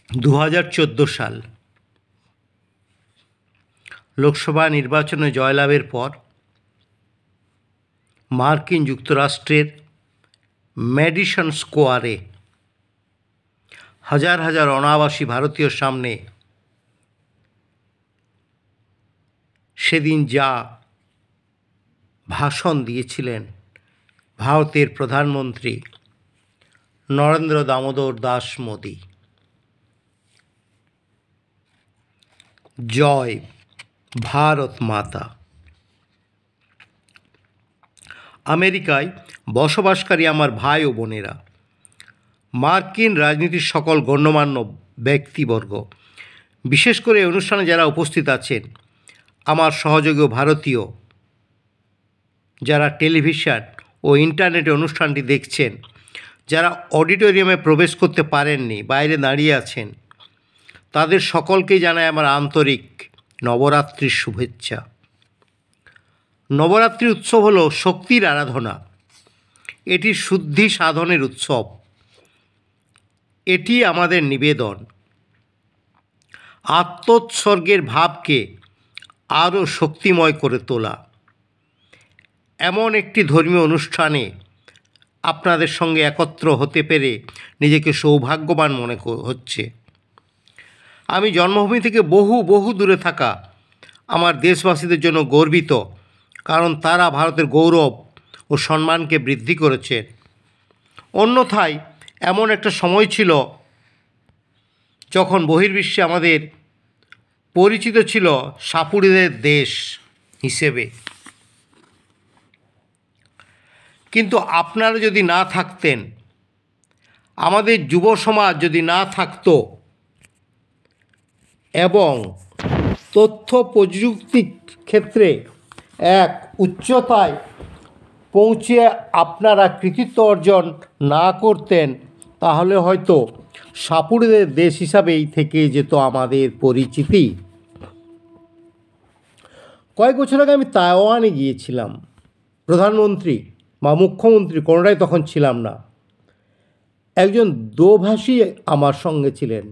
2014 সাল লোকসভা নির্বাচনে জয়লাভের পর মার্কিন যুক্তরাষ্ট্রের ম্যাডিসন স্কোয়ারে হাজার হাজার অনাবাসী ভারতীয়র সামনে সেদিন যা ভাষণ দিয়েছিলেন ভারতের প্রধানমন্ত্রী নরেন্দ্র দামোদর দাস মোদী। জয় ভারত মাতা। আমেরিকায় বসবাসকারী আমার ভাই ও বোনেরা, মার্কিন রাজনীতির সকল গণ্যমান্য ব্যক্তিবর্গ, বিশেষ করে এই অনুষ্ঠানে যারা উপস্থিত আছেন, আমার সহযোগী ভারতীয় যারা টেলিভিশন ও ইন্টারনেটে অনুষ্ঠানটি দেখছেন, যারা অডিটোরিয়ামে প্রবেশ করতে পারেননি, বাইরে দাঁড়িয়ে আছেন, তাদের সকলকেই জানাই আমার আন্তরিক নবরাত্রির শুভেচ্ছা। নবরাত্রি উৎসব হলো শক্তির আরাধনা। এটি শুদ্ধি সাধনের উৎসব। এটি আমাদের নিবেদন আত্মোৎসর্গের ভাবকে আরও শক্তিময় করে তোলা। এমন একটি ধর্মীয় অনুষ্ঠানে আপনাদের সঙ্গে একত্র হতে পেরে নিজেকে সৌভাগ্যবান মনে হচ্ছে। আমি জন্মভূমি থেকে বহু দূরে থাকা আমার দেশবাসীদের জন্য গর্বিত, কারণ তারা ভারতের গৌরব ও সম্মানকে বৃদ্ধি করেছে। অন্যথায় এমন একটা সময় ছিল যখন বহির্বিশ্বে আমাদের পরিচিত ছিল সাপুড়েদের দেশ হিসেবে। কিন্তু আপনারা যদি না থাকতেন, আমাদের যুব সমাজ যদি না থাকতো এবং তথ্য প্রযুক্তি ক্ষেত্রে এক উচ্চতায় পৌঁছে আপনারা কৃতিত্ব অর্জন না করতেন, তাহলে হয়তো সাপুড়েদের দেশ হিসাবেই থেকে যেত আমাদের পরিচিতি। কয়েক বছর আগে আমি তাইওয়ানে গিয়েছিলাম। প্রধানমন্ত্রী বা মুখ্যমন্ত্রী কোনোটাই তখন ছিলাম না। একজন দোভাষী আমার সঙ্গে ছিলেন।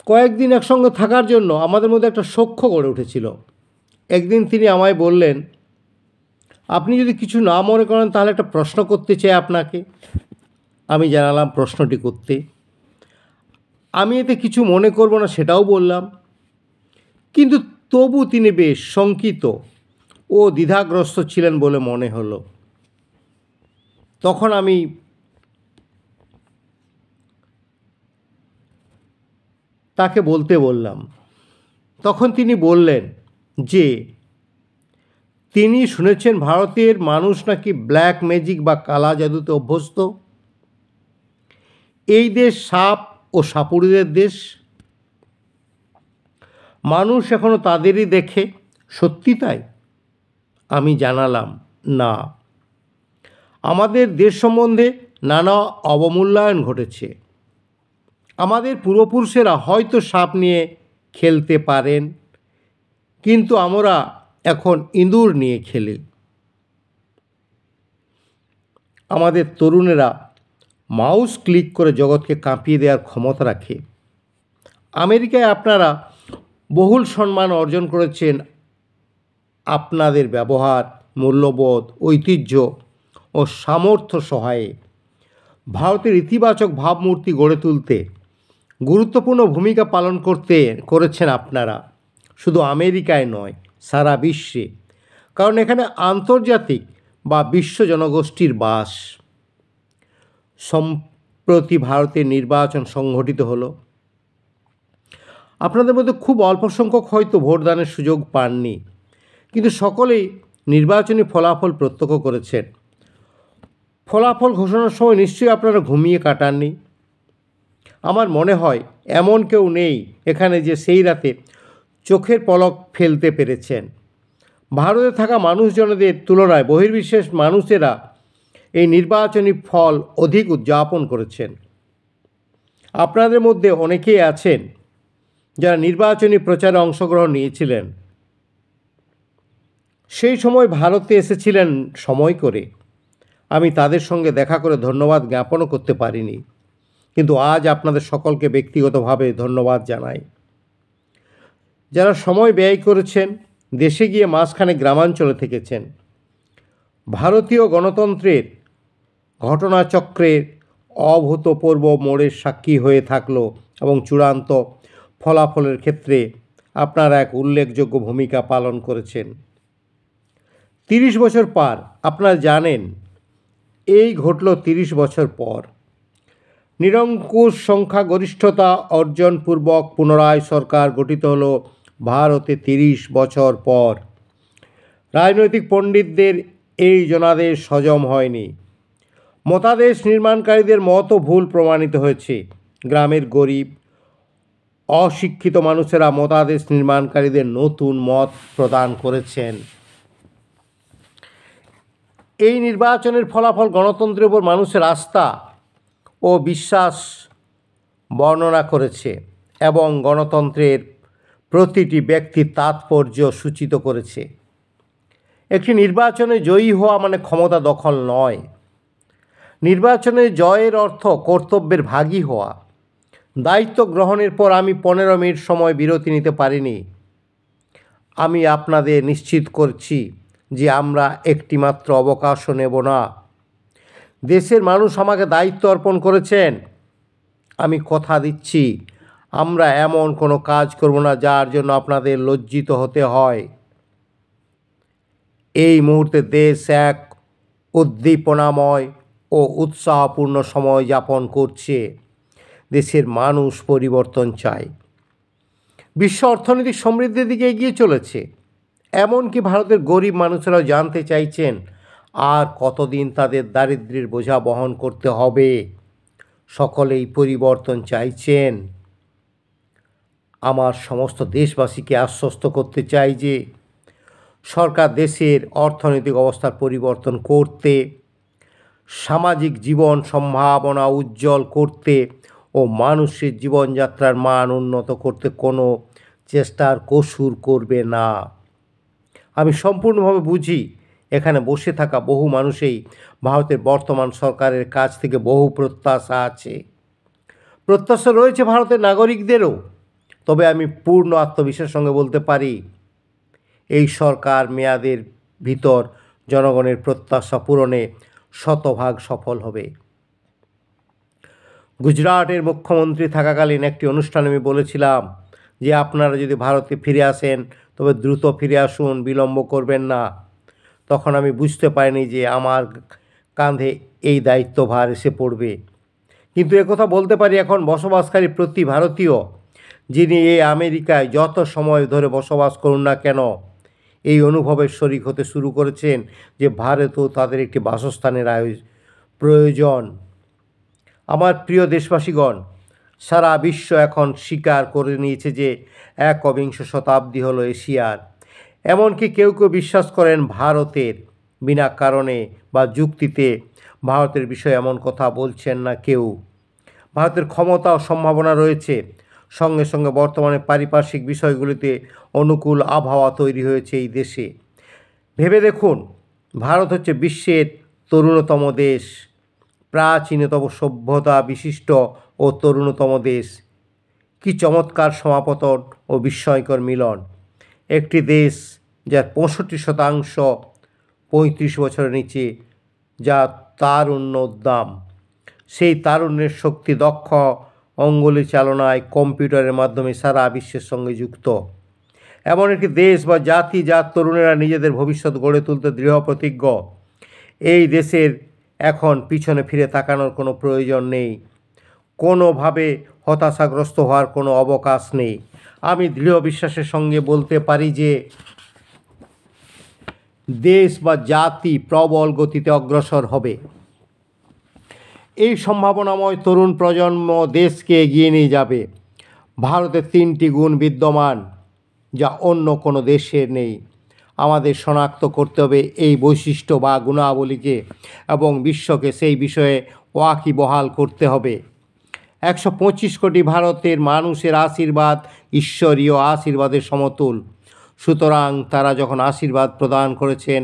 কয়েকদিন একসঙ্গে থাকার জন্য আমাদের মধ্যে একটা সখ্য গড়ে উঠেছিল। একদিন তিনি আমায় বললেন, আপনি যদি কিছু না মনে করেন তাহলে একটা প্রশ্ন করতে চাই আপনাকে। আমি জানালাম প্রশ্নটি করতে। আমি এতে কিছু মনে করব না সেটাও বললাম, কিন্তু তবু তিনি বেশ শঙ্কিত ও দ্বিধাগ্রস্ত ছিলেন বলে মনে হলো। তখন আমি তাকে বলতে বললাম। তখন তিনি বললেন যে তিনি শুনেছেন ভারতের মানুষ নাকি ব্ল্যাক ম্যাজিক বা কালা জাদুতে অভ্যস্ত। এই দেশ সাপ ও সাপুড়েদের দেশ। মানুষ এখনো তাদেরই দেখে। সত্যি তাই? আমি জানালাম, না, আমাদের দেশ সম্বন্ধে নানা অবমূল্যায়ন ঘটেছে। আমাদের পূর্বপুরুষেরা হয়তো সাপ নিয়ে খেলতে পারেন, কিন্তু আমরা এখন ইঁদুর নিয়ে খেলি। আমাদের তরুণেরা মাউস ক্লিক করে জগৎকে কাঁপিয়ে দেওয়ার ক্ষমতা রাখে। আমেরিকায় আপনারা বহুল সম্মান অর্জন করেছেন আপনাদের ব্যবহার, মূল্যবোধ, ঐতিহ্য ও সামর্থ্য সহায়ে। ভারতের ইতিবাচক ভাবমূর্তি গড়ে তুলতে গুরুত্বপূর্ণ ভূমিকা পালন করেছেন আপনারা, শুধু আমেরিকায় নয়, সারা বিশ্বে। কারণ এখানে আন্তর্জাতিক বা বিশ্ব জনগোষ্ঠীর বাস। সম্প্রতি ভারতের নির্বাচন সংঘটিত হলো। আপনাদের মধ্যে খুব অল্প সংখ্যক হয়তো ভোটদানের সুযোগ পাননি, কিন্তু সকলেই নির্বাচনী ফলাফল প্রত্যক্ষ করেছেন। ফলাফল ঘোষণার সময় নিশ্চয়ই আপনারা ঘুমিয়ে কাটাননি। আমার মনে হয় এমন কেউ নেই এখানে যে সেই রাতে চোখের পলক ফেলতে পেরেছেন। ভারতে থাকা মানুষজনদের তুলনায় বহির্বিশ্বের মানুষেরা এই নির্বাচনী ফল অধিক উদযাপন করেছেন। আপনাদের মধ্যে অনেকেই আছেন যারা নির্বাচনী প্রচারে অংশগ্রহণ নিয়েছিলেন। সেই সময় ভারতে এসেছিলেন সময় করে। আমি তাদের সঙ্গে দেখা করে ধন্যবাদ জ্ঞাপনও করতে পারিনি, কিন্তু আজ আপনাদের সকলকে ব্যক্তিগতভাবে ধন্যবাদ জানাই। যারা সময় ব্যয় করেছেন, দেশে গিয়ে মাঝখানে গ্রামাঞ্চলে থেকেছেন, ভারতীয় গণতন্ত্রের ঘটনাচক্রের অভূতপূর্ব মোড়ের সাক্ষী হয়ে থাকলো এবং চূড়ান্ত ফলাফলের ক্ষেত্রে আপনারা এক উল্লেখযোগ্য ভূমিকা পালন করেছেন। 30 বছর পার, আপনারা জানেন এই ঘটল 30 বছর পর। নিরঙ্কুশ সংখ্যাগরিষ্ঠতা অর্জনপূর্বক পুনরায় সরকার গঠিত হলো ভারতে 30 বছর পর। রাজনৈতিক পণ্ডিতদের এই জনাদেশ হজম হয়নি। মতাদেশ নির্মাণকারীদের মতো ভুল প্রমাণিত হয়েছে। গ্রামের গরিব অশিক্ষিত মানুষেরা মতাদেশ নির্মাণকারীদের নতুন মত প্রদান করেছেন। এই নির্বাচনের ফলাফল গণতন্ত্রের উপর মানুষের আস্থা ও বিশ্বাস বর্ণনা করেছে এবং গণতন্ত্রের প্রতিটি ব্যক্তির তাৎপর্য সূচিত করেছে। একটি নির্বাচনে জয়ী হওয়া মানে ক্ষমতা দখল নয়। নির্বাচনে জয়ের অর্থ কর্তব্যের ভাগী হওয়া। দায়িত্ব গ্রহণের পর আমি 15 মিনিট সময় বিরতি নিতে পারিনি। আমি আপনাদের নিশ্চিত করছি যে আমরা একটিমাত্র অবকাশও নেব না। দেশের মানুষ আমাকে দায়িত্ব অর্পণ করেছেন। আমি কথা দিচ্ছি আমরা এমন কোনো কাজ করব না যার জন্য আপনাদের লজ্জিত হতে হয়। এই মুহূর্তে দেশ এক উদ্দীপনাময় ও উৎসাহপূর্ণ সময় যাপন করছে। দেশের মানুষ পরিবর্তন চায়। বিশ্ব অর্থনৈতিক সমৃদ্ধির দিকে এগিয়ে চলেছে। এমনকি ভারতের গরিব মানুষেরাও জানতে চাইছেন আর কতদিন তাদের দারিদ্র্যের বোঝা বহন করতে হবে। সকলেই পরিবর্তন চাইছেন। আমার সমস্ত দেশবাসীকে আশ্বস্ত করতে চাই যে সরকার দেশের অর্থনৈতিক অবস্থার পরিবর্তন করতে, সামাজিক জীবন সম্ভাবনা উজ্জ্বল করতে ও মানুষের জীবনযাত্রার মান উন্নত করতে কোনো চেষ্টার কসুর করবে না। আমি সম্পূর্ণভাবে বুঝি এখানে বসে থাকা বহু মানুষই ভারতের বর্তমান সরকারের কাছ থেকে বহু প্রত্যাশা আছে। প্রত্যাশা রয়েছে ভারতের নাগরিকদেরও। তবে আমি পূর্ণ আত্মবিশ্বাসের সঙ্গে বলতে পারি এই সরকার মেয়াদের ভিতর জনগণের প্রত্যাশা পূরণে শতভাগ সফল হবে। গুজরাটের মুখ্যমন্ত্রী থাকাকালীন একটি অনুষ্ঠানে আমি বলেছিলাম যে আপনারা যদি ভারতে ফিরে আসেন তবে দ্রুত ফিরে আসুন, বিলম্ব করবেন না। তখন আমি বুঝতে পারিনি যে আমার কাঁধে এই দায়িত্বভার এসে পড়বে। কিন্তু একথা বলতে পারি এখন বসবাসকারী প্রতি ভারতীয়, যিনি এই আমেরিকায় যত সময় ধরে বসবাস করুন না কেন, এই অনুভবের শরিক হতে শুরু করেছেন যে ভারতেও তাদের একটি বাসস্থানের প্রয়োজন। আমার প্রিয় দেশবাসীগণ, সারা বিশ্ব এখন স্বীকার করে নিয়েছে যে 21 শতাব্দী হলো এশিয়ার। এমনকি কেউ কেউ বিশ্বাস করেন ভারতের, বিনা কারণে বা যুক্তিতে ভারতের বিষয়ে এমন কথা বলছেন না কেউ। ভারতের ক্ষমতা ও সম্ভাবনা রয়েছে। সঙ্গে সঙ্গে বর্তমানে পারিপার্শ্বিক বিষয়গুলিতে অনুকূল আবহাওয়া তৈরি হয়েছে এই দেশে। ভেবে দেখুন, ভারত হচ্ছে বিশ্বের তরুণতম দেশ, প্রাচীনতম সভ্যতা বিশিষ্ট ও তরুণতম দেশ। কি চমৎকার সমাপতন ও বিস্ময়কর মিলন। একটি দেশ যার 65% 35 বছরের নিচে, যা তারুণ্য উদ্দাম। সেই তারুণ্যের শক্তি দক্ষ অঙ্গুলি চালনায় কম্পিউটারের মাধ্যমে সারা বিশ্বের সঙ্গে যুক্ত। এমন একটি দেশ বা জাতি যার তরুণেরা নিজেদের ভবিষ্যৎ গড়ে তুলতে দৃঢ় প্রতিজ্ঞ। এই দেশের এখন পিছনে ফিরে তাকানোর কোনো প্রয়োজন নেই। কোনোভাবে হতাশাগ্রস্ত হওয়ার কোনো অবকাশ নেই। আমি দৃঢ় বিশ্বাসের সঙ্গে বলতে পারি যে দেশ বা জাতি প্রবল গতিতে অগ্রসর হবে। এই সম্ভাবনাময় তরুণ প্রজন্ম দেশকে এগিয়ে নিয়ে যাবে। ভারতের 3টি গুণ বিদ্যমান যা অন্য কোনো দেশের নেই। আমাদের শনাক্ত করতে হবে এই বৈশিষ্ট্য বা গুণাবলীকে এবং বিশ্বকে সেই বিষয়ে ওয়াকিবহাল করতে হবে। 125 কোটি ভারতের মানুষের আশীর্বাদ ঈশ্বরীয় আশীর্বাদের সমতুল। সুতরাং তারা যখন আশীর্বাদ প্রদান করেছেন,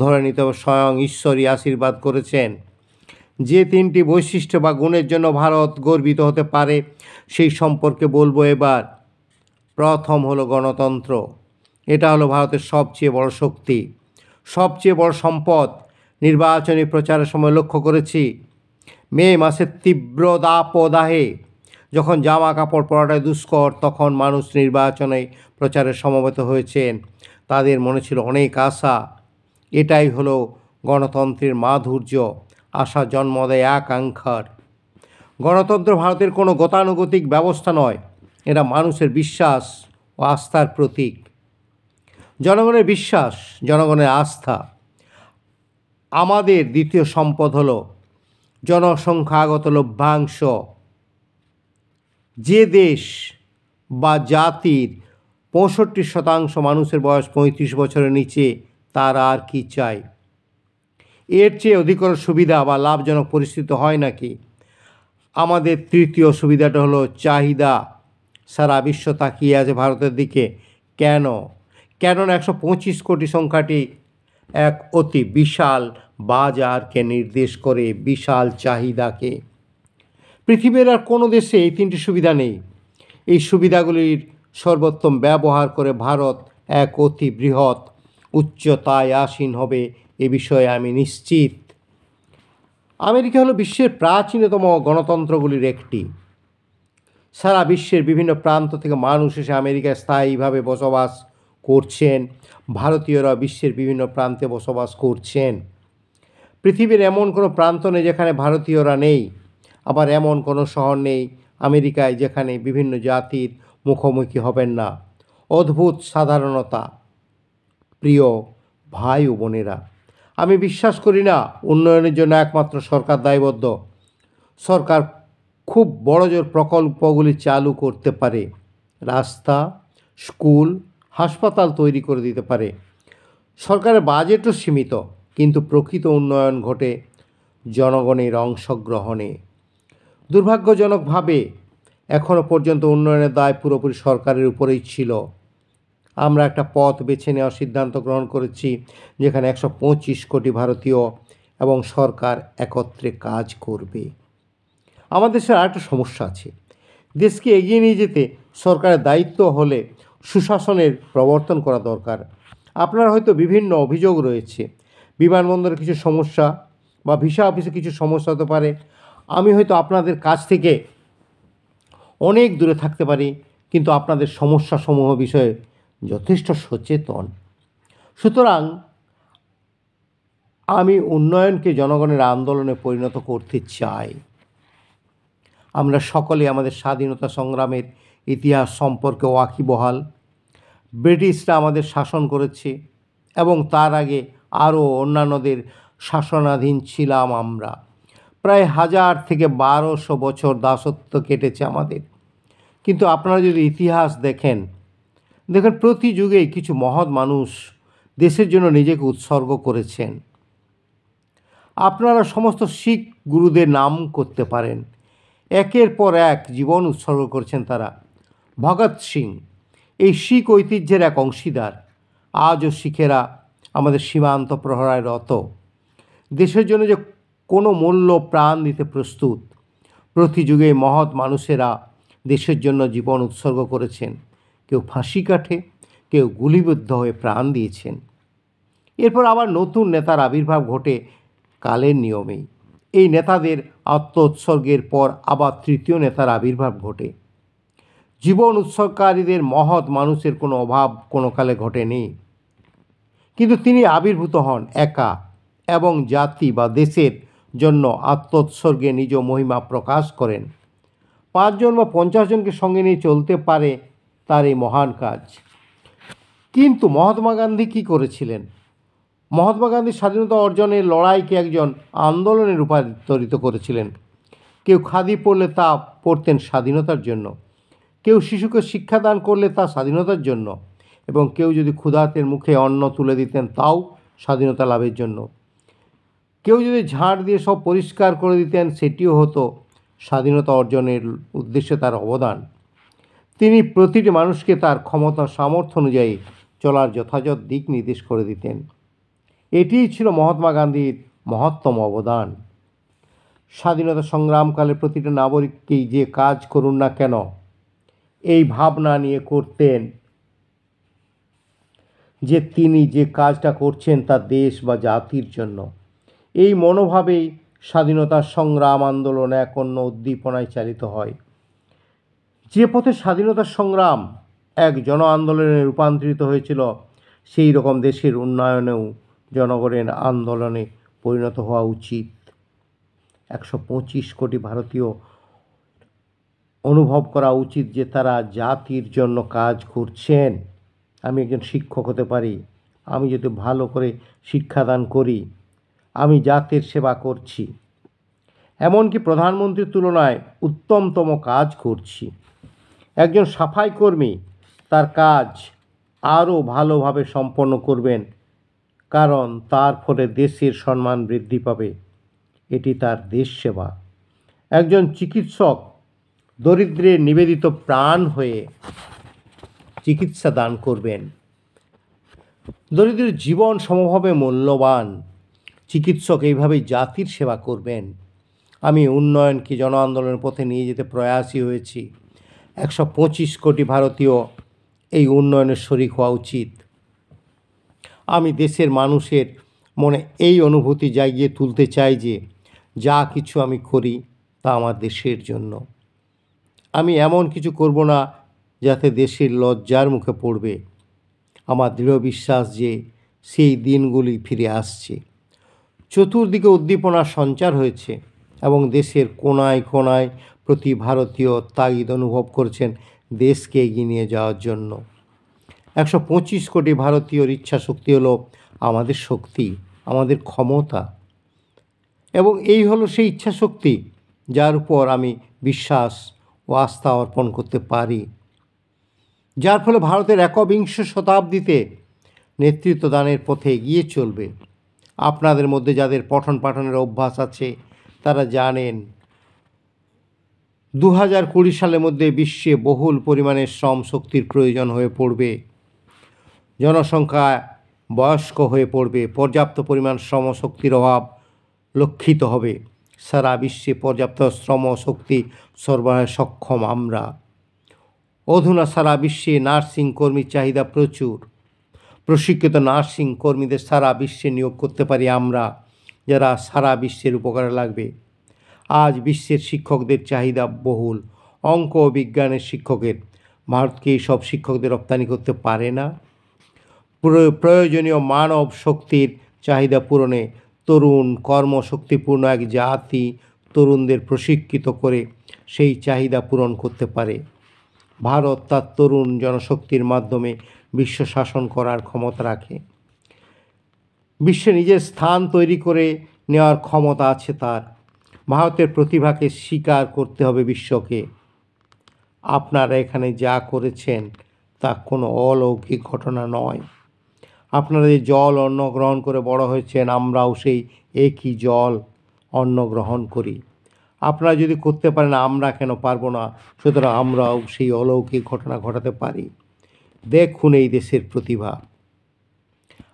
ধরে নিতে হবে স্বয়ং ঈশ্বরই আশীর্বাদ করেছেন। যে তিনটি বৈশিষ্ট্য বা গুণের জন্য ভারত গর্বিত হতে পারে সেই সম্পর্কে বলবো এবার। প্রথম হলো গণতন্ত্র। এটা হলো ভারতের সবচেয়ে বড় শক্তি, সবচেয়ে বড় সম্পদ। নির্বাচনী প্রচারের সময় লক্ষ্য করেছি, মে মাসের তীব্র দাবদাহে যখন জামা কাপড় পরাটাই দুষ্কর, তখন মানুষ নির্বাচনে প্রচারে সমবেত হয়েছেন। তাদের মনে ছিল অনেক আশা। এটাই হলো গণতন্ত্রের মাধুর্য, আশা জন্ম দেয় আকাঙ্ক্ষার। গণতন্ত্র ভারতের কোনো গতানুগতিক ব্যবস্থা নয়, এটা মানুষের বিশ্বাস ও আস্থার প্রতীক। জনগণের বিশ্বাস, জনগণের আস্থা। আমাদের দ্বিতীয় সম্পদ হলো জনসংখ্যাগত লভ্যাংশ। যে দেশ বা জাতির 65% মানুষের বয়স 35 বছরের নিচে, তার আর কি চাই? এর চেয়ে অধিকতর সুবিধা বা লাভজনক পরিস্থিতি হয় নাকি? আমাদের তৃতীয় সুবিধাটা হলো চাহিদা। সারা বিশ্ব তাকিয়ে আছে ভারতের দিকে। কেন? কেননা 125 কোটি সংখ্যাটি এক অতি বিশাল বাজারকে নির্দেশ করে, বিশাল চাহিদাকে। পৃথিবীর আর কোনো দেশে এই তিনটি সুবিধা নেই। এই সুবিধাগুলির সর্বোত্তম ব্যবহার করে ভারত এক অতি বৃহৎ উচ্চতায় আসীন হবে, এ বিষয়ে আমি নিশ্চিত। আমেরিকা হলো বিশ্বের প্রাচীনতম গণতন্ত্রগুলির একটি। সারা বিশ্বের বিভিন্ন প্রান্ত থেকে মানুষ এসে আমেরিকায় স্থায়ীভাবে বসবাস করছেন। ভারতীয়রা বিশ্বের বিভিন্ন প্রান্তে বসবাস করছেন। পৃথিবীর এমন কোনো প্রান্ত নেই যেখানে ভারতীয়রা নেই, আবার এমন কোনো শহর নেই আমেরিকায় যেখানে বিভিন্ন জাতির মুখোমুখি হবেন না। অদ্ভুত সাধারণতা। প্রিয় ভাই ও বোনেরা, আমি বিশ্বাস করি না উন্নয়নের জন্য একমাত্র সরকার দায়বদ্ধ। সরকার খুব বড়জোর প্রকল্পগুলি চালু করতে পারে, রাস্তা, স্কুল, হাসপাতাল তৈরি করে দিতে পারে। সরকারের বাজেটও সীমিত, কিন্তু প্রকৃত উন্নয়ন ঘটে জনগণের অংশগ্রহণে। দুর্ভাগ্যজনকভাবে এখনও পর্যন্ত উন্নয়নের দায় পুরোপুরি সরকারের উপরেই ছিল। আমরা একটা পথ বেছে নেওয়ার সিদ্ধান্ত গ্রহণ করেছি, যেখানে 125 কোটি ভারতীয় এবং সরকার একত্রে কাজ করবে। আমাদের দেশের আরেকটা সমস্যা আছে। দেশকে এগিয়ে নিয়ে যেতে সরকারের দায়িত্ব হলে সুশাসনের প্রবর্তন করা দরকার। আপনার হয়তো বিভিন্ন অভিযোগ রয়েছে, বিমানবন্দরে কিছু সমস্যা বা ভিসা অফিসে কিছু সমস্যা হতে পারে। আমি হয়তো আপনাদের কাছ থেকে অনেক দূরে থাকতে পারি, কিন্তু আপনাদের সমস্যাসমূহ বিষয়ে যথেষ্ট সচেতন। সুতরাং আমি উন্নয়নকে জনগণের আন্দোলনে পরিণত করতে চাই। আমরা সকলে আমাদের স্বাধীনতা সংগ্রামের ইতিহাস সম্পর্কে ওয়াকিবহাল। ব্রিটিশরা আমাদের শাসন করেছে এবং তার আগে আরও অন্যান্যদের শাসনাধীন ছিলাম আমরা। প্রায় 1000 থেকে 1200 বছর দাসত্ব কেটেছে আমাদের। কিন্তু আপনারা যদি ইতিহাস দেখেন প্রতি যুগেই কিছু মহৎ মানুষ দেশের জন্য নিজেকে উৎসর্গ করেছেন। আপনারা সমস্ত শিখ গুরুদের নাম করতে পারেন। একের পর এক জীবন উৎসর্গ করেছেন তারা। ভগৎ সিং এই শিখ ঐতিহ্যের এক অংশীদার। আজও শিখেরা আমাদের সীমান্ত প্রহরায় রত, দেশের জন্য যে কোনো মূল্য প্রাণ দিতে প্রস্তুত। প্রতি যুগে মহৎ মানুষেরা দেশের জন্য জীবন উৎসর্গ করেছেন। কেউ ফাঁসি কাঠে, কেউ গুলিবিদ্ধ হয়ে প্রাণ দিয়েছেন। এরপর আবার নতুন নেতার আবির্ভাব ঘটে কালের নিয়মেই। এই নেতাদের আত্মোৎসর্গের পর আবার তৃতীয় নেতার আবির্ভাব ঘটে। জীবন উৎসর্গকারীদের মহৎ মানুষের কোনো অভাব কোনো কালে ঘটেনি, কিন্তু তিনি আবির্ভূত হন একা এবং জাতি বা দেশের জন্য আত্মোৎসর্গে নিজ মহিমা প্রকাশ করেন। 5 জন বা 50 জনকে সঙ্গে নিয়ে চলতে পারে তার এই মহান কাজ। কিন্তু মহাত্মা গান্ধী কী করেছিলেন? মহাত্মা গান্ধী স্বাধীনতা অর্জনের লড়াইকে একজন আন্দোলনে রূপান্তরিত করেছিলেন। কেউ খাদি পরলে তা পরতেন স্বাধীনতার জন্য, কেউ শিশুকে শিক্ষাদান করলে তা স্বাধীনতার জন্য, এবং কেউ যদি ক্ষুধার্তের মুখে অন্ন তুলে দিতেন তাও স্বাধীনতা লাভের জন্য। কেউ যদি ঝাড় দিয়ে সব পরিষ্কার করে দিতেন, সেটিও হতো স্বাধীনতা অর্জনের উদ্দেশ্যে তার অবদান। তিনি প্রতিটি মানুষকে তার ক্ষমতা সামর্থ্য অনুযায়ী চলার যথাযথ দিক নির্দেশ করে দিতেন। এটিই ছিল মহাত্মা গান্ধীর মহত্তম অবদান। স্বাধীনতা সংগ্রামকালে প্রতিটা নাগরিককেই যে কাজ করুন না কেন এই ভাবনা নিয়ে করতেন যে তিনি যে কাজটা করছেন তা দেশ বা জাতির জন্য। এই মনোভাবেই স্বাধীনতা সংগ্রাম আন্দোলন এক অন্য উদ্দীপনায় চালিত হয়। যে পথে স্বাধীনতা সংগ্রাম এক জন আন্দোলনে রূপান্তরিত হয়েছিল, সেই রকম দেশের উন্নয়নেও জনগণের আন্দোলনে পরিণত হওয়া উচিত। 125 কোটি ভারতীয় অনুভব করা উচিত যে তারা জাতির জন্য কাজ করছেন। আমি একজন শিক্ষক হতে পারি, আমি যদি ভালো করে শিক্ষাদান করি, আমি জাতির সেবা করছি, এমনকি প্রধানমন্ত্রীর তুলনায় উত্তমতম কাজ করছি। একজন সাফাই কর্মী তার কাজ আরও ভালোভাবে সম্পন্ন করবেন, কারণ তার ফলে দেশের সম্মান বৃদ্ধি পাবে, এটি তার দেশ সেবা। একজন চিকিৎসক দরিদ্রের নিবেদিত প্রাণ হয়ে চিকিৎসা দান করবেন। দরিদ্রের জীবন সমভাবে মূল্যবান, চিকিৎসক এইভাবেই জাতির সেবা করবেন। আমি উন্নয়নকে জন আন্দোলনের পথে নিয়ে যেতে প্রয়াসী হয়েছি। 125 কোটি ভারতীয় এই উন্নয়নের শরিক হওয়া উচিত। আমি দেশের মানুষের মনে এই অনুভূতি জাগিয়ে তুলতে চাই যে যা কিছু আমি করি তা আমার দেশের জন্য। আমি এমন কিছু করব না যাতে দেশের লজ্জার মুখে পড়বে। আমার দৃঢ় বিশ্বাস যে সেই দিনগুলি ফিরে আসছে। চতুর্দিকে উদ্দীপনার সঞ্চার হয়েছে এবং দেশের কোনায় কোনায় প্রতি ভারতীয় তাগিদ অনুভব করছেন দেশকে এগিয়ে নিয়ে যাওয়ার জন্য। 125 কোটি ভারতীয়র ইচ্ছা শক্তি হলো আমাদের শক্তি, আমাদের ক্ষমতা, এবং এই হলো সেই ইচ্ছা শক্তি যার উপর আমি বিশ্বাস ও আস্থা অর্পণ করতে পারি, যার ফলে ভারতের একবিংশ শতাব্দীতে নেতৃত্ব দানের পথে এগিয়ে চলবে। আপনাদের মধ্যে যাদের পঠন পাঠনের অভ্যাস আছে তারা জানেন 2020 সালের মধ্যে বিশ্বে বহুল পরিমাণে শ্রম শক্তির প্রয়োজন হয়ে পড়বে। জনসংখ্যা বয়স্ক হয়ে পড়বে, পর্যাপ্ত পরিমাণ শ্রমশক্তির অভাব লক্ষিত হবে। সারা বিশ্বে পর্যাপ্ত শ্রম শক্তি সরবরাহে সক্ষম আমরা। অধুনা সারা বিশ্বে নার্সিং কর্মীর চাহিদা প্রচুর। প্রশিক্ষিত নার্সিং কর্মীদের সারা বিশ্বে নিয়োগ করতে পারি আমরা, যারা সারা বিশ্বের উপকারে লাগবে। আজ বিশ্বের শিক্ষকদের চাহিদা বহুল, অঙ্ক ও বিজ্ঞানের শিক্ষকের। ভারতকে এই সব শিক্ষকদের রপ্তানি করতে পারে না। প্রয়োজনীয় মানব শক্তির চাহিদা পূরণে তরুণ কর্মশক্তিপূর্ণ এক জাতি তরুণদের প্রশিক্ষিত করে সেই চাহিদা পূরণ করতে পারে। ভারত তার তরুণ জনশক্তির মাধ্যমে বিশ্ব শাসন করার ক্ষমতা রাখে। বিশ্বে নিজের স্থান তৈরি করে নেওয়ার ক্ষমতা আছে তার। ভারতের প্রতিভাকে স্বীকার করতে হবে বিশ্বকে। আপনারা এখানে যা করেছেন তা কোনো অলৌকিক ঘটনা নয়। আপনারা যে জল অন্ন গ্রহণ করে বড় হয়েছেন, আমরাও সেই একই জল অন্ন গ্রহণ করি। আপনারা যদি করতে পারেন, আমরা কেন পারবো না? সুতরাং আমরাও সেই অলৌকিক ঘটনা ঘটাতে পারি। দেখুন এই দেশের প্রতিভা।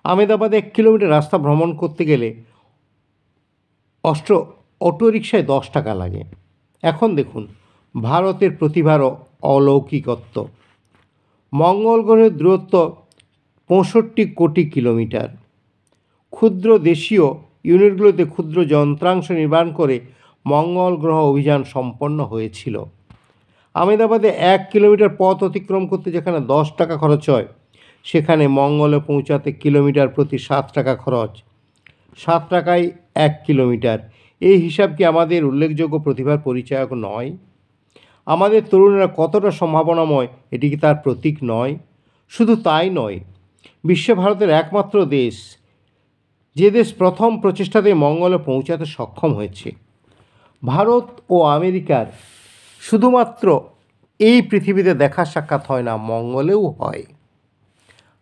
আহমেদাবাদে 1 কিলোমিটার রাস্তা ভ্রমণ করতে গেলে অটোরিকশায় 10 টাকা লাগে। এখন দেখুন ভারতের প্রতিভার অলৌকিকত্ব। মঙ্গল গ্রহের দূরত্ব 65 কোটি কিলোমিটার। ক্ষুদ্র দেশীয় ইউনিটগুলোতে ক্ষুদ্র যন্ত্রাংশ নির্মাণ করে মঙ্গল গ্রহ অভিযান সম্পন্ন হয়েছিল। আহমেদাবাদে 1 কিলোমিটার পথ অতিক্রম করতে যেখানে 10 টাকা খরচ হয়, সেখানে মঙ্গলে পৌঁছাতে কিলোমিটার প্রতি 7 টাকা খরচ। 7 টাকায় 1 কিলোমিটার। এই হিসাব কি আমাদের উল্লেখযোগ্য প্রতিভার পরিচায়ক নয়? আমাদের তরুণেরা কতটা সম্ভাবনাময়, এটি কি তার প্রতীক নয়? শুধু তাই নয়, বিশ্বে ভারতের একমাত্র দেশ যে দেশ প্রথম প্রচেষ্টাতে মঙ্গলে পৌঁছাতে সক্ষম হয়েছে। ভারত ও আমেরিকার শুধুমাত্র এই পৃথিবীতে দেখা সাক্ষাৎ হয় না, মঙ্গলেও হয়।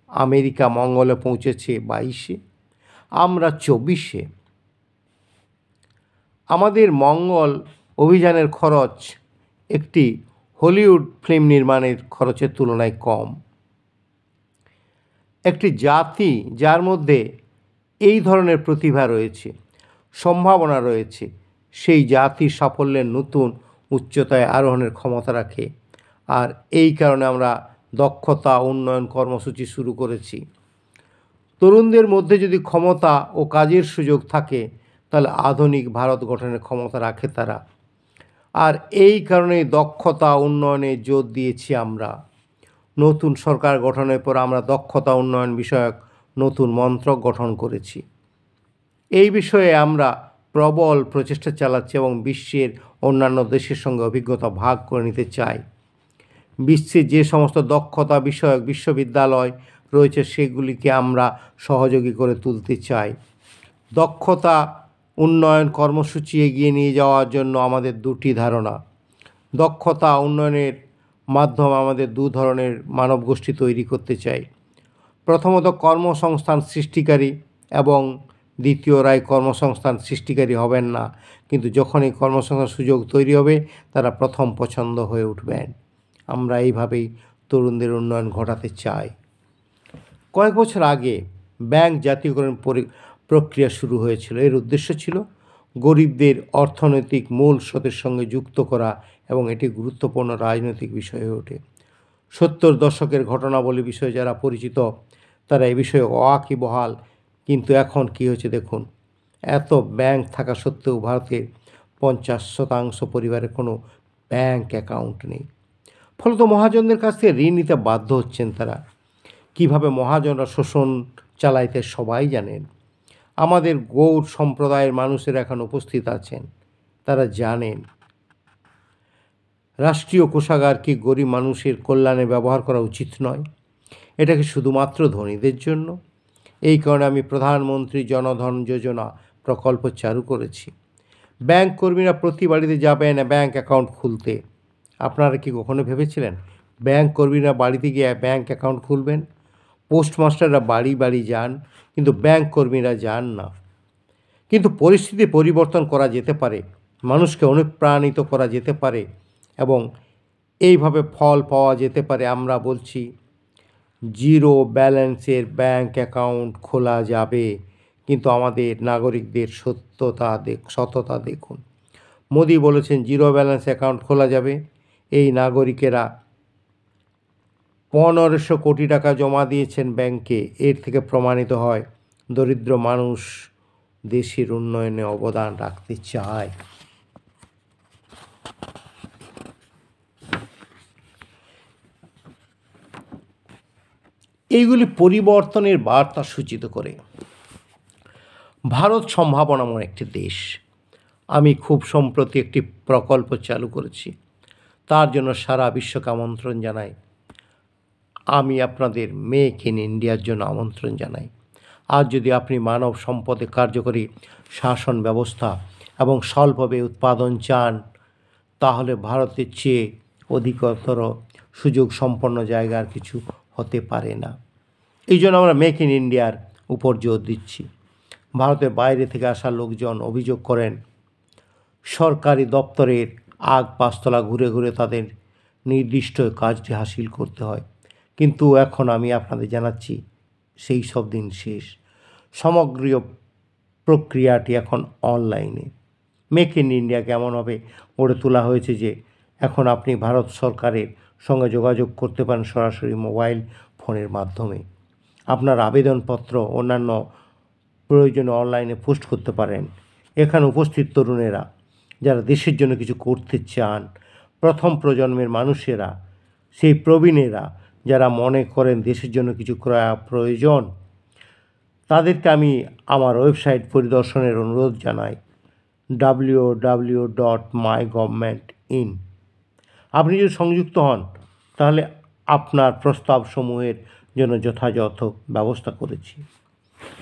আমেরিকা মঙ্গলে পৌঁছেছে 22-এ, আমরা 24-এ। আমাদের মঙ্গল অভিযানের খরচ একটি হলিউড ফিল্ম নির্মাণের খরচের তুলনায় কম। একটি জাতি যার মধ্যে এই ধরনের প্রতিভা রয়েছে, সম্ভাবনা রয়েছে, সেই জাতির সাফল্যের নতুন উচ্চতায় আরোহণের ক্ষমতা রাখে। আর এই কারণে আমরা দক্ষতা উন্নয়ন কর্মসূচি শুরু করেছি। তরুণদের মধ্যে যদি ক্ষমতা ও কাজের সুযোগ থাকে তাহলে আধুনিক ভারত গঠনের ক্ষমতা রাখে তারা। আর এই কারণেই দক্ষতা উন্নয়নে জোর দিয়েছি আমরা। নতুন সরকার গঠনের পর আমরা দক্ষতা উন্নয়ন বিষয়ক নতুন মন্ত্রক গঠন করেছি। এই বিষয়ে আমরা প্রবল প্রচেষ্টা চালাচ্ছি এবং বিশ্বের অন্যান্য দেশের সঙ্গে অভিজ্ঞতা ভাগ করে নিতে চাই। বিশ্বে যে সমস্ত দক্ষতা বিষয়ক বিশ্ববিদ্যালয় রয়েছে সেগুলিকে আমরা সহযোগী করে তুলতে চাই। দক্ষতা উন্নয়ন কর্মসূচি এগিয়ে নিয়ে যাওয়ার জন্য আমাদের দুটি ধারণা। দক্ষতা উন্নয়নের মাধ্যমে আমাদের দু ধরনের মানব গোষ্ঠী তৈরি করতে চাই। প্রথমত কর্মসংস্থান সৃষ্টিকারী এবং দ্বিতীয়রাই কর্মসংস্থান সৃষ্টিকারী হবেন না, কিন্তু যখনই কর্মসংস্থান সুযোগ তৈরি হবে তারা প্রথম পছন্দ হয়ে উঠবেন। আমরা এইভাবেই তরুণদের উন্নয়ন ঘটাতে চাই। কয়েক বছর আগে ব্যাংক জাতীয়করণ প্রক্রিয়া শুরু হয়েছিল। এর উদ্দেশ্য ছিল গরিবদের অর্থনৈতিক মূল স্রোতের সঙ্গে যুক্ত করা এবং এটি গুরুত্বপূর্ণ রাজনৈতিক বিষয় হয়ে ওঠে। 70 দশকের ঘটনাবলী বিষয়ে যারা পরিচিত তারা এই বিষয়ে ওয়াকিবহাল। কিন্তু এখন কী হয়েছে দেখুন, এত ব্যাংক থাকা সত্ত্বেও ভারতের 50% পরিবারের কোনো ব্যাংক অ্যাকাউন্ট নেই। ফলত মহাজনদের কাছ থেকে ঋণ নিতে বাধ্য হচ্ছেন তারা। কিভাবে মহাজনরা শোষণ চালাইতে সবাই জানেন। আমাদের গৌড় সম্প্রদায়ের মানুষেরা এখন উপস্থিত আছেন, তারা জানেন রাষ্ট্রীয় কোষাগার কি গরিব মানুষের কল্যাণে ব্যবহার করা উচিত নয়। এটাকে শুধুমাত্র ধনীদের জন্য। এই কারণে আমি প্রধানমন্ত্রী জনধন যোজনা প্রকল্প চালু করেছি। ব্যাংক কর্মীরা প্রতি বাড়িতে যাবেন ব্যাংক অ্যাকাউন্ট খুলতে। আপনারা কি কখনো ভেবেছিলেন ব্যাংক কর্মীরা বাড়িতে গিয়ে ব্যাংক অ্যাকাউন্ট খুলবেন? পোস্টমাস্টাররা বাড়ি বাড়ি যান, কিন্তু ব্যাংক কর্মীরা যান না। কিন্তু পরিস্থিতি পরিবর্তন করা যেতে পারে, মানুষকে অনুপ্রাণিত করা যেতে পারে এবং এইভাবে ফল পাওয়া যেতে পারে। আমরা বলছি জিরো ব্যালেন্সের ব্যাংক অ্যাকাউন্ট খোলা যাবে, কিন্তু আমাদের নাগরিকদের সততা দেখুন। মোদি বলেছেন জিরো ব্যালেন্স অ্যাকাউন্ট খোলা যাবে। এই নাগরিকেরা 1500 কোটি টাকা জমা দিয়েছেন ব্যাংকে। এর থেকে প্রমাণিত হয় দরিদ্র মানুষ দেশের উন্নয়নে অবদান রাখতে চায়। এইগুলি পরিবর্তনের বার্তা সূচিত করে। ভারত সম্ভাবনাময় একটি দেশ। আমি খুব সম্প্রতি একটি প্রকল্প চালু করেছি, তার জন্য সারা বিশ্বকে আমন্ত্রণ জানাই। আমি আপনাদের মেক ইন ইন্ডিয়ার জন্য আমন্ত্রণ জানাই। আজ যদি আপনি মানব সম্পদে কার্যকরী শাসন ব্যবস্থা এবং স্বল্প ব্যয়ে উৎপাদন চান, তাহলে ভারতের চেয়ে অধিকতর সুযোগ সম্পন্ন জায়গার কিছু হতে পারে না। এই জন্য আমরা মেক ইন ইন্ডিয়ার উপর জোর দিচ্ছি। ভারতের বাইরে থেকে আসা লোকজন অভিযোগ করেন সরকারি দপ্তরের আগ পাঁচতলা ঘুরে ঘুরে তাদের নির্দিষ্ট কাজটি হাসিল করতে হয়। কিন্তু এখন আমি আপনাদের জানাচ্ছি সেই সব দিন শেষ। সমগ্র প্রক্রিয়াটি এখন অনলাইনে। মেক ইন ইন্ডিয়াকে এমনভাবে গড়ে তোলা হয়েছে যে এখন আপনি ভারত সরকারের সঙ্গে যোগাযোগ করতে পারেন সরাসরি মোবাইল ফোনের মাধ্যমে। আপনার আবেদনপত্র অন্যান্য প্রয়োজনে অনলাইনে পোস্ট করতে পারেন। এখানে উপস্থিত তরুণেরা যারা দেশের জন্য কিছু করতে চান, প্রথম প্রজন্মের মানুষেরা, সেই প্রবীণেরা যারা মনে করেন দেশের জন্য কিছু করা প্রয়োজন, তাদেরকে আমি আমার ওয়েবসাইট পরিদর্শনের অনুরোধ জানাই www.mygovernment.in। আপনি যদি সংযুক্ত হন তাহলে আপনার প্রস্তাবসমূহের জন্য যথাযথ ব্যবস্থা করেছি।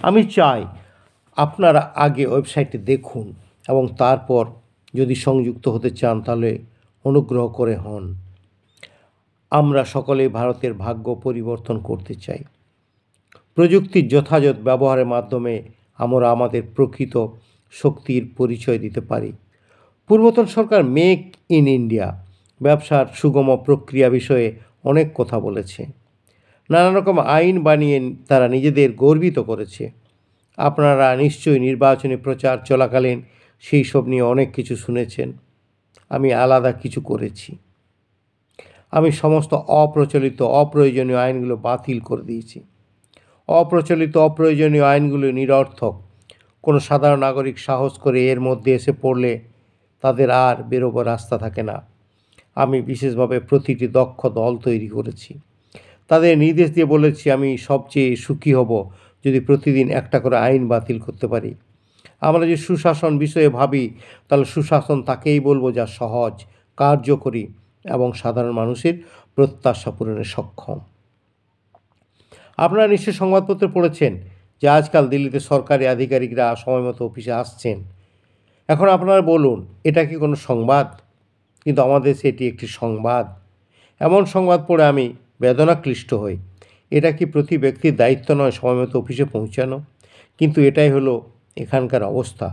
আমি চাই আপনারা আগে ওয়েবসাইটটি দেখুন এবং তারপর যদি সংযুক্ত হতে চান তাহলে অনুগ্রহ করে হন। আমরা সকলেই ভারতের ভাগ্য পরিবর্তন করতে চাই। প্রযুক্তির যথাযথ ব্যবহারের মাধ্যমে আমরা আমাদের প্রকৃত শক্তির পরিচয় দিতে পারি। পূর্বতন সরকার মেক ইন ইন্ডিয়া ব্যবসার সুগম প্রক্রিয়া বিষয়ে অনেক কথা বলেছে। নানা রকম আইন বানিয়ে তারা নিজেদের গর্বিত করেছে। আপনারা নিশ্চয়ই নির্বাচনী প্রচার চলাকালীন সেই সব নিয়ে অনেক কিছু শুনেছেন। আমি আলাদা কিছু করেছি। আমি সমস্ত অপ্রয়োজনীয় আইনগুলো বাতিল করে দিয়েছি। অপ্রয়োজনীয় আইনগুলো নিরর্থক। কোনো সাধারণ নাগরিক সাহস করে এর মধ্যে এসে পড়লে তাদের আর বেরোবার রাস্তা থাকে না। আমি বিশেষভাবে প্রতিটি দক্ষ দল তৈরি করেছি। তাদের নির্দেশ দিয়ে বলেছি আমি সবচেয়ে সুখী হব যদি প্রতিদিন একটা করে আইন বাতিল করতে পারি। আমরা যে সুশাসন বিষয়ে ভাবি, তাহলে সুশাসন তাকেই বলবো যা সহজ, কার্যকরী এবং সাধারণ মানুষের প্রত্যাশা পূরণে সক্ষম। আপনারা নিশ্চয়ই সংবাদপত্রে পড়েছেন যে আজকাল দিল্লিতে সরকারি আধিকারিকরা সময়মতো অফিসে আসছেন। এখন আপনারা বলুন, এটা কি কোনো সংবাদ? কিন্তু আমাদের দেশে এটি একটি সংবাদ। এমন সংবাদ পড়ে আমি বেদনাক্লিষ্ট হই। এটা কি প্রতি ব্যক্তির দায়িত্ব নয় সময়মতো অফিসে পৌঁছানো? কিন্তু এটাই হলো এখানকার অবস্থা।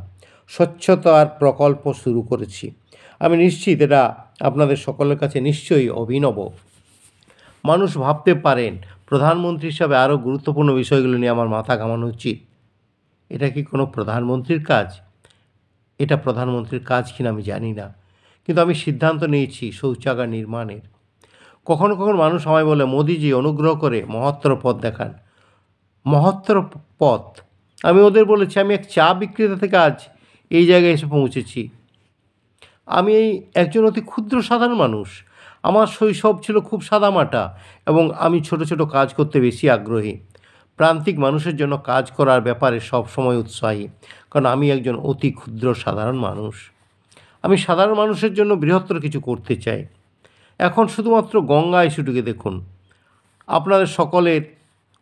স্বচ্ছতার প্রকল্প শুরু করেছি। আমি নিশ্চিত এটা আপনাদের সকলের কাছে নিশ্চয়ই অভিনব। মানুষ ভাবতে পারেন প্রধানমন্ত্রী হিসাবে আরও গুরুত্বপূর্ণ বিষয়গুলো নিয়ে আমার মাথা ঘামানো উচিত। এটা কি কোনো প্রধানমন্ত্রীর কাজ? এটা প্রধানমন্ত্রীর কাজ কিনা আমি জানি না, কিন্তু আমি সিদ্ধান্ত নিয়েছি শৌচাগার নির্মাণের। কখনো কখনো মানুষ আমায় বলে, মোদিজি অনুগ্রহ করে মহত্তর পথ দেখান। মহত্তর পথ? আমি ওদের বলেছি আমি এক চা বিক্রেতা থেকে আজ এই জায়গায় এসে পৌঁছেছি। আমি একজন অতি ক্ষুদ্র সাধারণ মানুষ। আমার শৈশব ছিল খুব সাদামাটা এবং আমি ছোট ছোট কাজ করতে বেশি আগ্রহী। প্রান্তিক মানুষের জন্য কাজ করার ব্যাপারে সবসময় উৎসাহী, কারণ আমি একজন অতি ক্ষুদ্র সাধারণ মানুষ। আমি সাধারণ মানুষের জন্য বৃহত্তর কিছু করতে চাই। এখন শুধুমাত্র গঙ্গা ইস্যুটিকে দেখুন। আপনাদের সকলের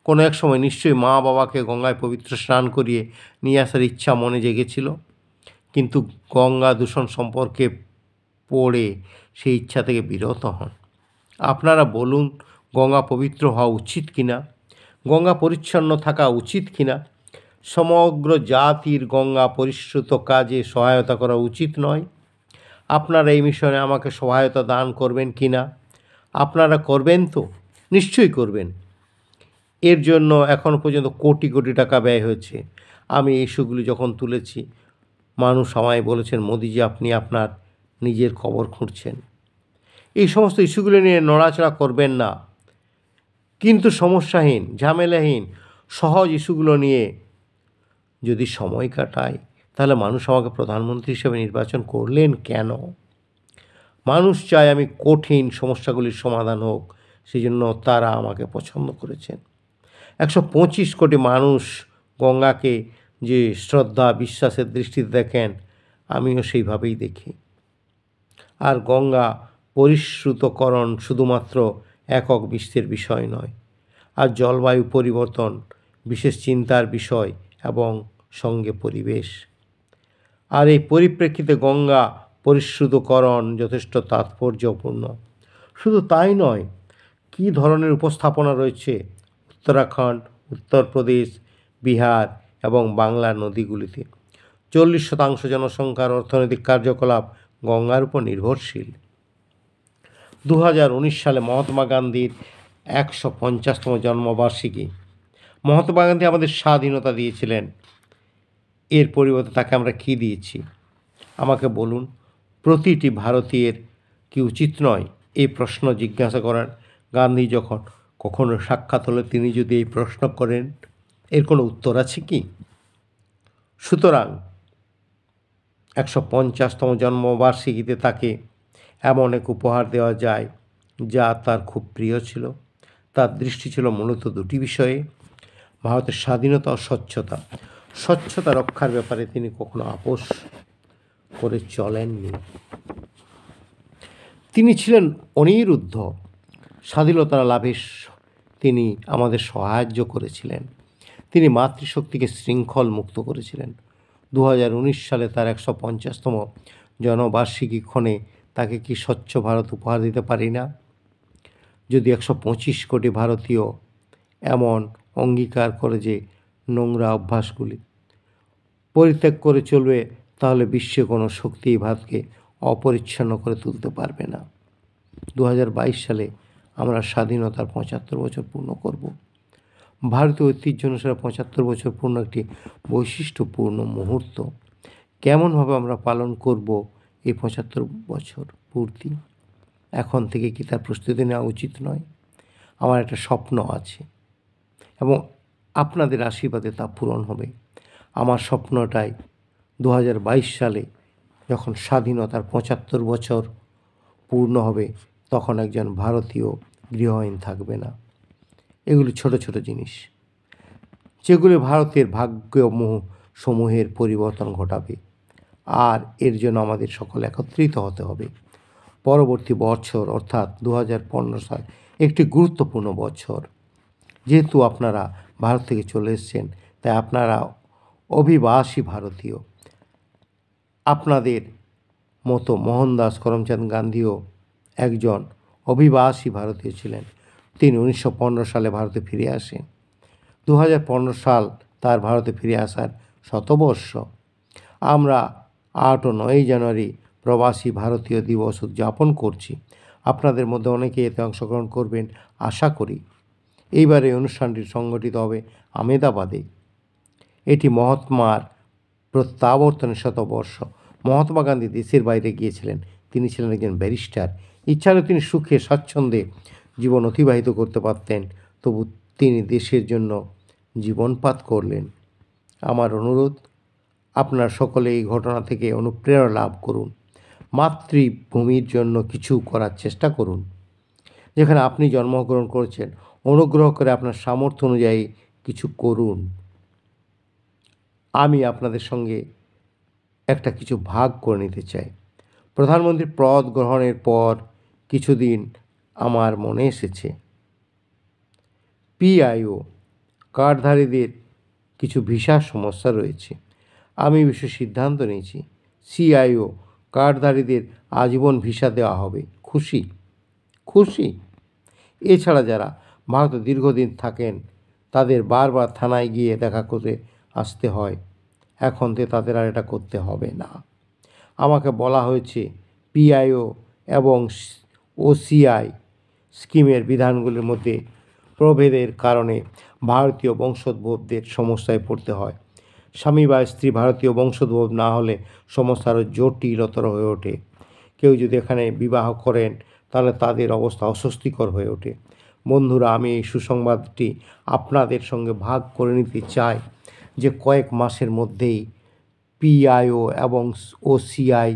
কোনো এক সময় নিশ্চয়ই মা বাবাকে গঙ্গায় পবিত্র স্নান করিয়ে নিয়ে আসার ইচ্ছা মনে জেগেছিল, কিন্তু গঙ্গা দূষণ সম্পর্কে পড়ে সেই ইচ্ছা থেকে বিরত হন। আপনারা বলুন, গঙ্গা পবিত্র হওয়া উচিত কিনা? গঙ্গা পরিচ্ছন্ন থাকা উচিত কিনা? সমগ্র জাতির গঙ্গা পরিশ্রুত কাজে সহায়তা করা উচিত নয়? আপনারা এই মিশনে আমাকে সহায়তা দান করবেন কিনা? আপনারা করবেন তো? নিশ্চয়ই করবেন। এর জন্য এখনও পর্যন্ত কোটি কোটি টাকা ব্যয় হয়েছে। আমি ইস্যুগুলি যখন তুলেছি, মানুষ আমায় বলেছেন, মোদিজি আপনি আপনার নিজের কবর খুঁড়ছেন। এই সমস্ত ইস্যুগুলি নিয়ে নড়াচড়া করবেন না, কিন্তু সমস্যাহীন, ঝামেলাহীন, সহজ ইস্যুগুলো নিয়ে যদি সময় কাটায়, তাহলে মানুষ আমাকে প্রধানমন্ত্রী হিসেবে নির্বাচন করলেন কেন? মানুষ চায় আমি কঠিন সমস্যাগুলির সমাধান হোক, সেই জন্য তারা আমাকে পছন্দ করেছেন। 125 কোটি মানুষ গঙ্গাকে যে শ্রদ্ধা বিশ্বাসের দৃষ্টিতে দেখেন, আমিও সেইভাবেই দেখি। আর গঙ্গা পরিশ্রুতকরণ শুধুমাত্র একক বিশ্বের বিষয় নয়, আর জলবায়ু পরিবর্তন বিশেষ চিন্তার বিষয় এবং সঙ্গে পরিবেশ। আর এই পরিপ্রেক্ষিতে গঙ্গা পরিশ্রুতকরণ যথেষ্ট তাৎপর্যপূর্ণ। শুধু তাই নয়, কী ধরনের উপস্থাপনা রয়েছে উত্তরাখণ্ড, উত্তরপ্রদেশ, বিহার এবং বাংলার নদীগুলিতে। 40% জনসংখ্যার অর্থনৈতিক কার্যকলাপ গঙ্গার উপর নির্ভরশীল। 2019 সালে মহাত্মা গান্ধীর 150তম জন্মবার্ষিকী। মহাত্মা গান্ধী আমাদের স্বাধীনতা দিয়েছিলেন। এর পরিবর্তে তাকে আমরা কী দিয়েছি? আমাকে বলুন, প্রতিটি ভারতীয়ের কি উচিত নয় এই প্রশ্ন জিজ্ঞাসা করার? গান্ধী যখন কখনো সাক্ষাৎ হলে তিনি যদি এই প্রশ্ন করেন, এর কোনো উত্তর আছে কি? সুতরাং 150তম জন্মবার্ষিকীতে তাকে এমন এক উপহার দেওয়া যায় যা তার খুব প্রিয় ছিল। তার দৃষ্টি ছিল মূলত দুটি বিষয়ে, ভারতের স্বাধীনতা ও স্বচ্ছতা। স্বচ্ছতা রক্ষার ব্যাপারে তিনি কখনো আপোষ করে চলেননি। তিনি ছিলেন অনিরুদ্ধ। স্বাধীনতা লাভে তিনি আমাদের সাহায্য করেছিলেন। তিনি মাতৃশক্তিকে শৃঙ্খল মুক্ত করেছিলেন। 2019 সালে তার 150তম জন্মবার্ষিকী ক্ষণে তাকে কি স্বচ্ছ ভারত উপহার দিতে পারি না? যদি 125 কোটি ভারতীয় এমন অঙ্গীকার করে যে নোংরা অভ্যাসগুলি পরিত্যাগ করে চলবে, তাহলে বিশ্বে কোনো শক্তি ভারতকে অপরিচ্ছন্ন করে তুলতে পারবে না। 2022 সালে আমরা স্বাধীনতার 75 বছর পূর্ণ করব। ভারতীয় ঐতিহ্য অনুসারে 75 বছর পূর্ণ একটি বৈশিষ্ট্যপূর্ণ মুহূর্ত। কেমনভাবে আমরা পালন করব এই ৭৫ বছর পূর্তি? এখন থেকে কি তার প্রস্তুতি নেওয়া উচিত নয়? আমার একটা স্বপ্ন আছে এবং আপনাদের আশীর্বাদে তা পূরণ হবে। আমার স্বপ্নটাই ২০২২ সালে যখন স্বাধীনতার ৭৫ বছর পূর্ণ হবে, তখন একজন ভারতীয় গৃহহীন থাকবে না। এগুলি ছোট ছোট জিনিস, যেগুলি ভারতের সমূহের পরিবর্তন ঘটাবে। আর এর জন্য আমাদের সকলে একত্রিত হতে হবে। পরবর্তী বছর অর্থাৎ ২০১৫ সাল একটি গুরুত্বপূর্ণ বছর। যেহেতু আপনারা ভারত থেকে চলে এসেছেন, তাই আপনারা অভিবাসী ভারতীয়। আপনাদের মতো মোহনদাস করমচাঁদ গান্ধীও একজন অভিবাসী ভারতীয় ছিলেন। তিনি ১৯১৫ সালে ভারতে ফিরে আসেন। ২০১৫ সাল তার ভারতে ফিরে আসার শতবর্ষ। আমরা ৮ ও ৯ জানুয়ারি প্রবাসী ভারতীয় দিবস উদযাপন করছি। আপনাদের মধ্যে অনেকে এতে অংশগ্রহণ করবেন আশা করি। এইবার এই অনুষ্ঠানটি সংগঠিত হবে আহমেদাবাদে। এটি মহাত্মার প্রত্যাবর্তনের শতবর্ষ। মহাত্মা গান্ধী দেশের বাইরে গিয়েছিলেন। তিনি ছিলেন একজন ব্যারিস্টার। ইচ্ছালে তিনি সুখে স্বাচ্ছন্দ্যে জীবন অতিবাহিত করতে পারতেন, তবু তিনি দেশের জন্য জীবনপাত করলেন। আমার অনুরোধ, আপনারা সকলে এই ঘটনা থেকে অনুপ্রেরণা লাভ করুন। মাতৃভূমির জন্য কিছু করার চেষ্টা করুন। যেখানে আপনি জন্মগ্রহণ করেছেন, অনুগ্রহ করে আপনার সামর্থ্য অনুযায়ী কিছু করুন। আমি আপনাদের সঙ্গে একটা কিছু ভাগ করে নিতে চাই। প্রধানমন্ত্রীর পদ গ্রহণের পর কিছুদিন আমার মনে এসেছে, পিআইও কার্ডধারীদের কিছু ভিসার সমস্যা রয়েছে। আমি বিষয়ে সিদ্ধান্ত নিয়েছি, সিআইও কার্ডধারীদের আজীবন ভিসা দেওয়া হবে। খুশি? খুশি? এছাড়া যারা ভারতে দীর্ঘদিন থাকেন, তাদের বারবার থানায় গিয়ে দেখা করে আসতে হয়, এখন থেকে তাদের আর এটা করতে হবে না। আমাকে বলা হয়েছে পিআইও এবং ওসিআই স্কিমের বিধানগুলির মধ্যে প্রভেদের কারণে ভারতীয় বংশোদ্ভূতদের সমস্যায় পড়তে হয়। স্বামী বা স্ত্রী ভারতীয় বংশোদ্ভূত না হলে সমস্যা আরও জটিলতর হয়ে ওঠে। কেউ যদি এখানে বিবাহ করেন, তাহলে তাদের অবস্থা অস্বস্তিকর হয়ে ওঠে। বন্ধুরা, আমি এই সুসংবাদটি আপনাদের সঙ্গে ভাগ করে নিতে চাই যে কয়েক মাসের মধ্যেই পিআইও এবং ওসিআই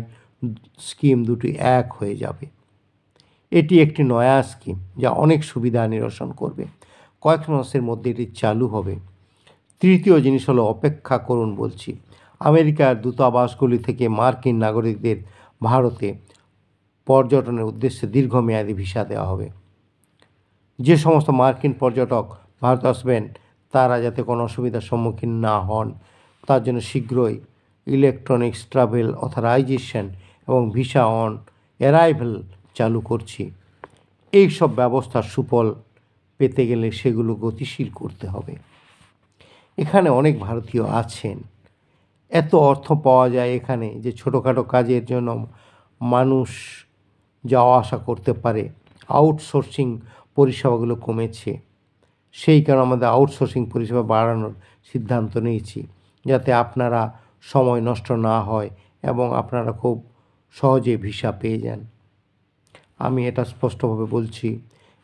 স্কিম দুটি এক হয়ে যাবে। এটি একটি নয়া স্কিম যা অনেক সুবিধা নিরসন করবে। কয়েক মাসের মধ্যে এটি চালু হবে। তৃতীয় জিনিস হলো, অপেক্ষা করুন বলছি। আমেরিকার দূতাবাসগুলি থেকে মার্কিন নাগরিকদের ভারতে পর্যটনের উদ্দেশ্যে দীর্ঘমেয়াদী ভিসা দেওয়া হবে। যে সমস্ত মার্কিন পর্যটক ভারতে আসবেন, তারা যাতে কোনো অসুবিধার সম্মুখীন না হন, তার জন্য শীঘ্রই ইলেকট্রনিক্স ট্রাভেল অথরাইজেশন এবং ভিসা অন অ্যারাইভাল চালু করছি। এই সব ব্যবস্থার সুফল পেতে গেলে সেগুলো গতিশীল করতে হবে। এখানে অনেক ভারতীয় আছেন। এত অর্থ পাওয়া যায় এখানে যে ছোটোখাটো কাজের জন্য মানুষ যাওয়া আসা করতে পারে। আউটসোর্সিং পরিষেবাগুলো কমেছে। সেই কারণে আমাদের আউটসোর্সিং পরিষেবা বাড়ানোর সিদ্ধান্ত নিয়েছি, যাতে আপনারা সময় নষ্ট না হয় এবং আপনারা খুব সহজে ভিসা পেয়ে যান। আমি এটা স্পষ্টভাবে বলছি,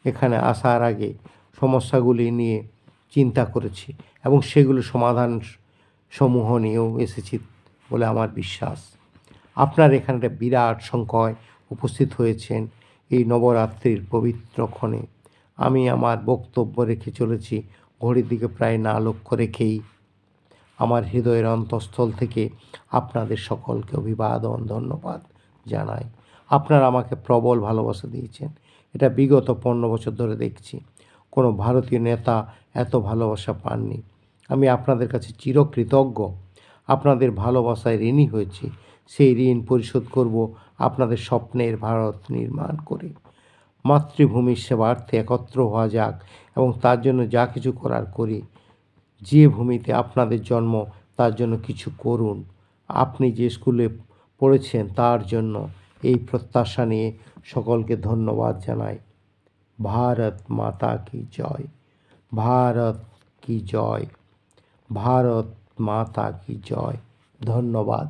এখানে আসার আগে সমস্যাগুলি নিয়ে চিন্তা করেছি এবং সেগুলো সমাধান সমূহ নিয়েও এসেছি বলে আমার বিশ্বাস। আপনার এখানে একটা বিরাট সংখ্যায় উপস্থিত হয়েছেন এই নবরাত্রির পবিত্র ক্ষণে। আমি আমার বক্তব্য রেখে চলেছি ঘড়ির দিকে প্রায় না লক্ষ্য রেখেই। আমার হৃদয়ের অন্তঃস্থল থেকে আপনাদের সকলকে অভিবাদন, ধন্যবাদ জানাই। আপনারা আমাকে প্রবল ভালোবাসা দিয়েছেন। এটা বিগত 15 বছর ধরে দেখছি। কোনো ভারতীয় নেতা এত ভালোবাসা পাননি। আমি আপনাদের কাছে চিরকৃতজ্ঞ। আপনাদের ভালোবাসায় ঋণী হয়েছি। সেই ঋণ পরিশোধ করব আপনাদের স্বপ্নের ভারত নির্মাণ করে। মাতৃভূমির সেবার্থে একত্র হওয়া যাক এবং তার জন্য যা কিছু করার করি। যে ভূমিতে আপনাদের জন্ম, তার জন্য কিছু করুন। আপনি যে স্কুলে পড়েছেন তার জন্য, এই প্রত্যাশা নিয়ে সকলকে ধন্যবাদ জানাই। ভারত মাতা কি জয়। ভারত কি জয়। ভারত মাতা কি জয়। ধন্যবাদ।